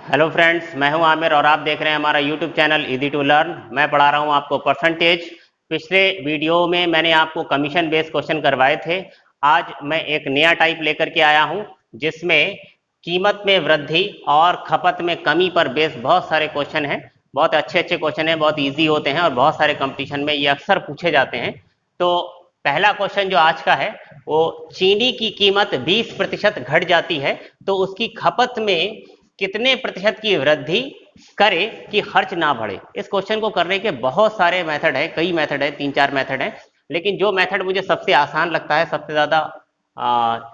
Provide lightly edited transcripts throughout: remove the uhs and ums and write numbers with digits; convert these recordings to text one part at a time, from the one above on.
Hello friends, मैं हूं आमिर और आप देख रहे हैं हमारा YouTube channel easy to learn. मैं पढ़ा रहा हूं आपको परसेंटेज। पिछले वीडियो में मैंने आपको कमीशन बेस्ड क्वेश्चन करवाए थे। आज मैं एक नया टाइप लेकर के आया हूं जिसमें कीमत में वृद्धि और खपत में कमी पर बेस्ड बहुत सारे क्वेश्चन हैं। बहुत अच्छे अच्छे क्वेश्चन हैं, बहुत ईजी होते हैं और बहुत सारे कंपटीशन में ये अक्सर पूछे जाते हैं। तो पहला क्वेश्चन जो आज का है वो चीनी की कीमत 20% घट जाती है तो उसकी खपत में कितने प्रतिशत की वृद्धि करे कि खर्च ना बढ़े। इस क्वेश्चन को करने के बहुत सारे मेथड है, कई मेथड है, 3-4 मेथड है, लेकिन जो मेथड मुझे सबसे आसान लगता है, सबसे ज्यादा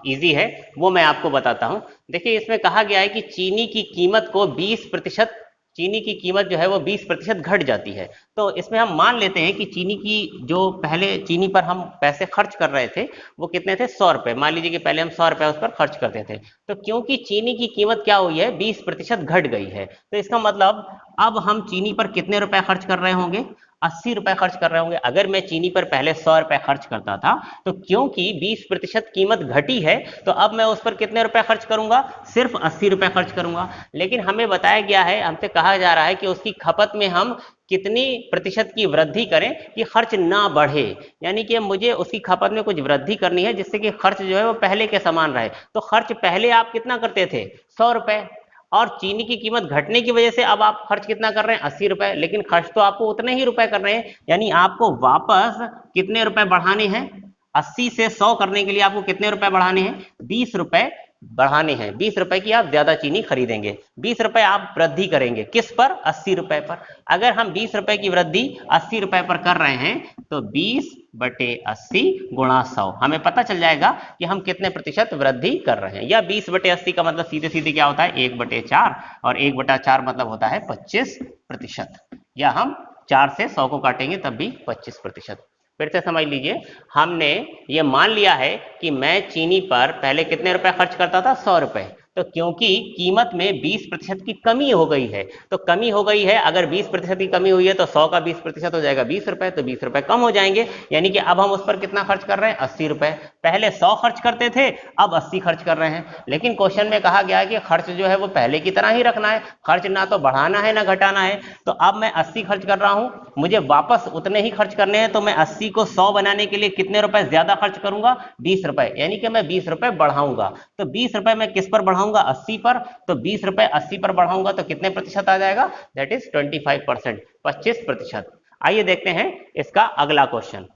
इजी है, वो मैं आपको बताता हूं। देखिए, इसमें कहा गया है कि चीनी की कीमत को 20%, चीनी की कीमत जो है वो 20% घट जाती है। तो इसमें हम मान लेते हैं कि चीनी की जो पहले चीनी पर हम पैसे खर्च कर रहे थे वो कितने थे, 100 रुपए। मान लीजिए कि पहले हम 100 रुपए उस पर खर्च करते थे, तो क्योंकि चीनी की कीमत क्या हुई है, 20% घट गई है, तो इसका मतलब अब हम चीनी पर कितने रुपए खर्च कर रहे होंगे, 80 रुपए खर्च कर रहे होंगे। अगर मैं चीनी पर पहले 100 रुपए खर्च करता था तो क्योंकि 20% कीमत घटी है तो अब मैं उस पर कितने रुपए खर्च करूंगा, सिर्फ 80 रुपए खर्च करूंगा। लेकिन हमें बताया गया है, हमसे कहा जा रहा है कि उसकी खपत में हम कितनी प्रतिशत की वृद्धि करें कि खर्च ना बढ़े। यानी कि मुझे उसकी खपत में कुछ वृद्धि करनी है जिससे कि खर्च जो है वो पहले के समान रहे। तो खर्च पहले आप कितना करते थे, 100 रुपए, और चीनी की कीमत घटने की वजह से अब आप खर्च कितना कर रहे हैं, 80 रुपए, लेकिन खर्च तो आपको उतने ही रुपए कर रहे हैं। यानी आपको वापस कितने रुपए बढ़ाने हैं, 80 से 100 करने के लिए आपको कितने रुपए बढ़ाने हैं, 20 रुपए बढ़ाने हैं। 20 रुपए की आप ज्यादा चीनी खरीदेंगे, 20 रुपए आप वृद्धि करेंगे, किस पर, 80 रुपए पर। अगर हम 20 रुपए की वृद्धि 80 रुपए पर कर रहे हैं तो 20/80 गुणा 100, हमें पता चल जाएगा कि हम कितने प्रतिशत वृद्धि कर रहे हैं। या 20/80 का मतलब सीधे सीधे क्या होता है, 1/4, और 1/4 मतलब होता है 25%। या हम 4 से 100 को काटेंगे तब भी 25%। फिर से समझ लीजिए, हमने ये मान लिया है कि मैं चीनी पर पहले कितने रुपए खर्च करता था, 100 रुपए, तो क्योंकि कीमत में 20% की कमी हो गई है, तो कमी हो गई है, अगर 20% की कमी हुई है तो 100 का 20% हो जाएगा 20 रुपए, तो 20 रुपए कम हो जाएंगे। यानी कि अब हम उस पर कितना खर्च कर रहे हैं, 80 रुपए। पहले 100 खर्च करते थे, अब 80 खर्च कर रहे हैं। लेकिन क्वेश्चन में कहा गया है कि खर्च जो है वो पहले की तरह ही रखना है, खर्च ना तो बढ़ाना है ना घटाना है। तो अब मैं 80 खर्च कर रहा हूं, मुझे वापस उतने ही खर्च करने हैं, तो मैं 80 को 100 बनाने के लिए कितने रुपए ज्यादा खर्च करूंगा, 20 रुपए, यानी कि मैं 20 रुपए बढ़ाऊंगा। तो 20 रुपए मैं किस पर बढ़ाऊंगा, 80 पर। तो 20 रुपए 80 पर बढ़ाऊंगा तो कितने प्रतिशत आ जाएगा, दैट इज 25%, 25%। आइए देखते हैं इसका अगला क्वेश्चन।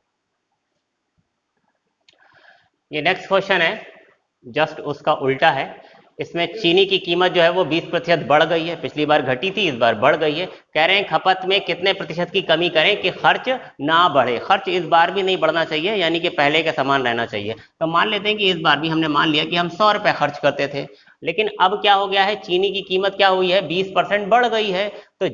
ये नेक्स्ट क्वेश्चन है, जस्ट उसका उल्टा है। इसमें चीनी की कीमत जो है वो 20% बढ़ गई है, पिछली बार घटी थी, इस बार बढ़ गई है। कह रहे हैं खपत में कितने प्रतिशत की कमी करें कि खर्च ना बढ़े। खर्च इस बार भी नहीं बढ़ना चाहिए, यानी कि पहले के समान रहना चाहिए। तो मान लेते हैं कि इस बार भी हमने मान लिया कि हम 100 रुपए खर्च करते थे, लेकिन अब क्या हो गया है, चीनी की कीमत क्या हुई है, 20% बढ़ गई है। तो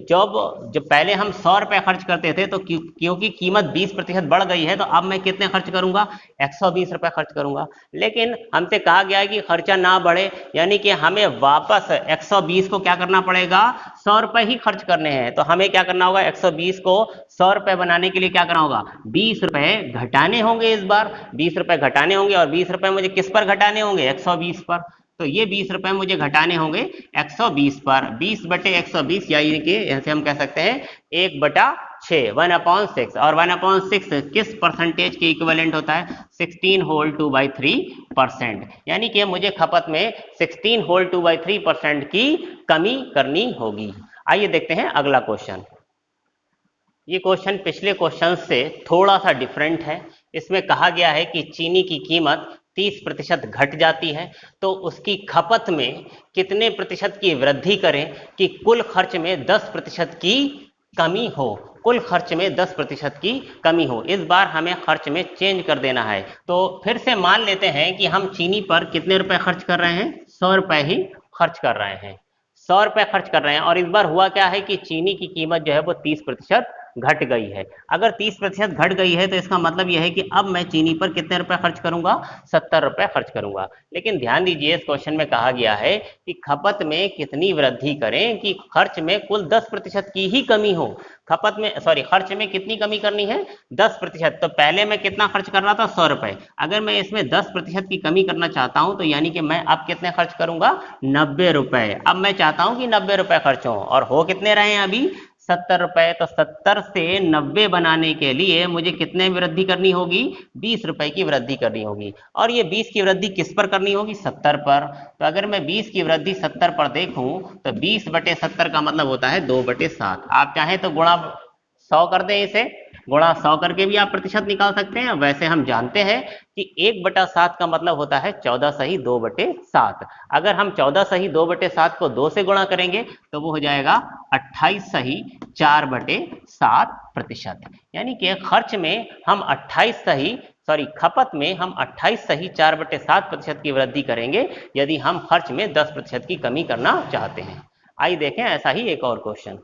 जब पहले हम 100 रुपए खर्च करते थे तो क्योंकि कीमत 20% बढ़ गई है तो अब मैं कितने खर्च करूंगा, 120 रुपए खर्च करूंगा। लेकिन हमसे कहा गया है कि खर्चा ना बढ़े, यानी कि हमें वापस 120 को क्या करना पड़ेगा, 100 रुपए ही खर्च करने हैं। तो हमें क्या करना होगा, 120 को 100 रुपए बनाने के लिए क्या करना होगा, 20 रुपए घटाने होंगे। इस बार 20 रुपए घटाने होंगे, और 20 रुपए मुझे किस पर घटाने होंगे, 120 पर। तो ये 20 रुपए मुझे घटाने होंगे 120 पर, 20/120, यानी कि ऐसे हम कह सकते हैं 1/6, 1/6। और 1/6 किस परसेंटेज के इक्विवेलेंट होता है, 16 होल 2/3%। यानी कि मुझे खपत में 16 होल 2/3% की कमी करनी होगी। आइए देखते हैं अगला क्वेश्चन। ये क्वेश्चन पिछले क्वेश्चन से थोड़ा सा डिफरेंट है। इसमें कहा गया है कि चीनी की कीमत 30% घट जाती है तो उसकी खपत में कितने प्रतिशत की वृद्धि करें कि कुल खर्च में 10% की कमी हो। कुल खर्च में 10% की कमी हो। इस बार हमें खर्च में चेंज कर देना है। तो फिर से मान लेते हैं कि हम चीनी पर कितने रुपए खर्च कर रहे हैं, 100 रुपए ही खर्च कर रहे हैं। 100 रुपए खर्च कर रहे हैं, और इस बार हुआ क्या है कि चीनी की कीमत जो है वो 30% घट गई है। अगर 30% घट गई है तो इसका मतलब यह है कि अब मैं चीनी पर कितने रुपए खर्च करूंगा, 70 रुपए खर्च करूंगा। लेकिन ध्यान दीजिए इस क्वेश्चन में कहा गया है कि खपत में कितनी वृद्धि करें कि खर्च में कुल 10% की ही कमी हो। खपत में खर्च में कितनी कमी करनी है, 10%। तो पहले मैं कितना खर्च कर रहा था, 100 रुपए। अगर मैं इसमें 10% की कमी करना चाहता हूं तो यानी कि मैं अब कितने खर्च करूंगा, 90 रुपए। अब मैं चाहता हूं कि 90 रुपए खर्च हो, और हो कितने रहे हैं अभी, 70 रुपए। तो 70 से 90 बनाने के लिए मुझे कितने वृद्धि करनी होगी, 20 रुपए की वृद्धि करनी होगी। और ये 20 की वृद्धि किस पर करनी होगी, 70 पर। तो अगर मैं 20 की वृद्धि 70 पर देखूं तो 20/70 का मतलब होता है 2/7। आप चाहें तो गुणा 100 कर दें, इसे गुणा 100 करके भी आप प्रतिशत निकाल सकते हैं। वैसे हम जानते हैं कि 1/7 का मतलब होता है 14 सही 2/7। अगर हम 14 सही 2/7 को 2 से गुणा करेंगे तो वो हो जाएगा 28 सही 4/7%। यानी कि खर्च में हम 28 सही खपत में हम 28 सही 4/7% की वृद्धि करेंगे यदि हम खर्च में 10% की कमी करना चाहते हैं। आइए देखें ऐसा ही एक और क्वेश्चन।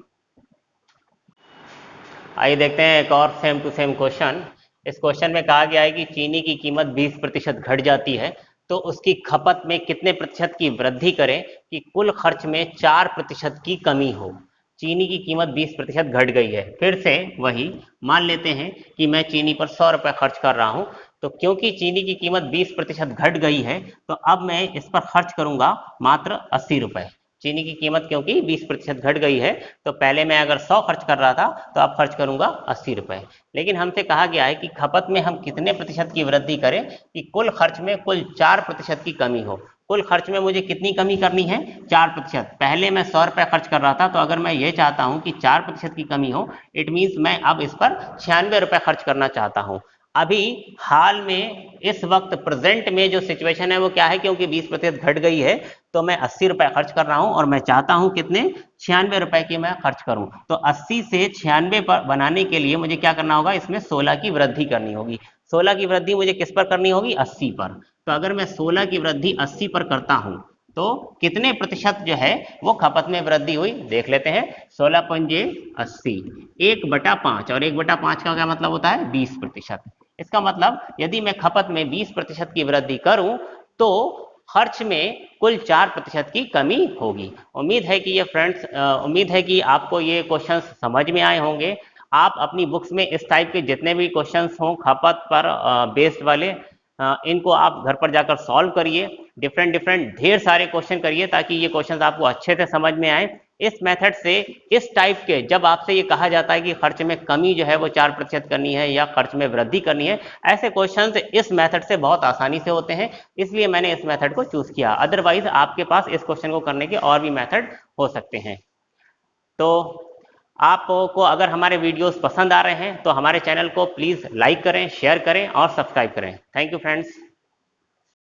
आइए देखते हैं एक और सेम टू सेम क्वेश्चन। इस क्वेश्चन में कहा गया है कि चीनी की कीमत 20% घट जाती है तो उसकी खपत में कितने प्रतिशत की वृद्धि करें कि कुल खर्च में 4% की कमी हो। चीनी की कीमत 20% घट गई है। फिर से वही मान लेते हैं कि मैं चीनी पर 100 रुपए खर्च कर रहा हूं, तो क्योंकि चीनी की कीमत 20% घट गई है तो अब मैं इस पर खर्च करूंगा मात्र 80 रुपए। चीनी की कीमत क्योंकि 20% घट गई है तो पहले मैं अगर 100 खर्च कर रहा था तो अब खर्च करूंगा 80 रुपए। लेकिन हमसे कहा गया है कि खपत में हम कितने प्रतिशत की वृद्धि करें कि कुल खर्च में कुल 4% की कमी हो। कुल खर्च में मुझे कितनी कमी करनी है, 4%। पहले मैं 100 रुपए खर्च कर रहा था, तो अगर मैं ये चाहता हूं कि 4% की कमी हो, इट मीन्स मैं अब इस पर 96 रुपए खर्च करना चाहता हूं। अभी हाल में इस वक्त प्रेजेंट में जो सिचुएशन है वो क्या है, क्योंकि 20% घट गई है तो मैं 80 रुपए खर्च कर रहा हूं और मैं चाहता हूं कितने, 96 रुपए की मैं खर्च करूं। तो 80 से 96 पर बनाने के लिए मुझे क्या करना होगा, इसमें 16 की वृद्धि करनी होगी। 16 की वृद्धि मुझे किस पर करनी होगी, 80 पर। तो अगर मैं 16 की वृद्धि 80 पर करता हूं तो कितने प्रतिशत जो है वो खपत में वृद्धि हुई, देख लेते हैं। 16 पंजे 80, 1/5, और 1/5 का क्या मतलब होता है, 20%। इसका मतलब यदि मैं खपत में 20% की वृद्धि करूं तो खर्च में कुल 4% की कमी होगी। उम्मीद है कि ये फ्रेंड्स, उम्मीद है कि आपको ये क्वेश्चंस समझ में आए होंगे। आप अपनी बुक्स में इस टाइप के जितने भी क्वेश्चंस हों खपत पर बेस्ड वाले, इनको आप घर पर जाकर सॉल्व करिए। डिफरेंट डिफरेंट ढेर सारे क्वेश्चन करिए ताकि ये क्वेश्चंस आपको अच्छे से समझ में आए। इस मेथड से, इस टाइप के, जब आपसे ये कहा जाता है कि खर्च में कमी जो है वो 4% करनी है या खर्च में वृद्धि करनी है, ऐसे क्वेश्चंस इस मेथड से बहुत आसानी से होते हैं, इसलिए मैंने इस मेथड को चूज किया। अदरवाइज आपके पास इस क्वेश्चन को करने के और भी मेथड हो सकते हैं। तो आपको अगर हमारे वीडियोस पसंद आ रहे हैं तो हमारे चैनल को प्लीज लाइक करें, शेयर करें और सब्सक्राइब करें। Thank you friends.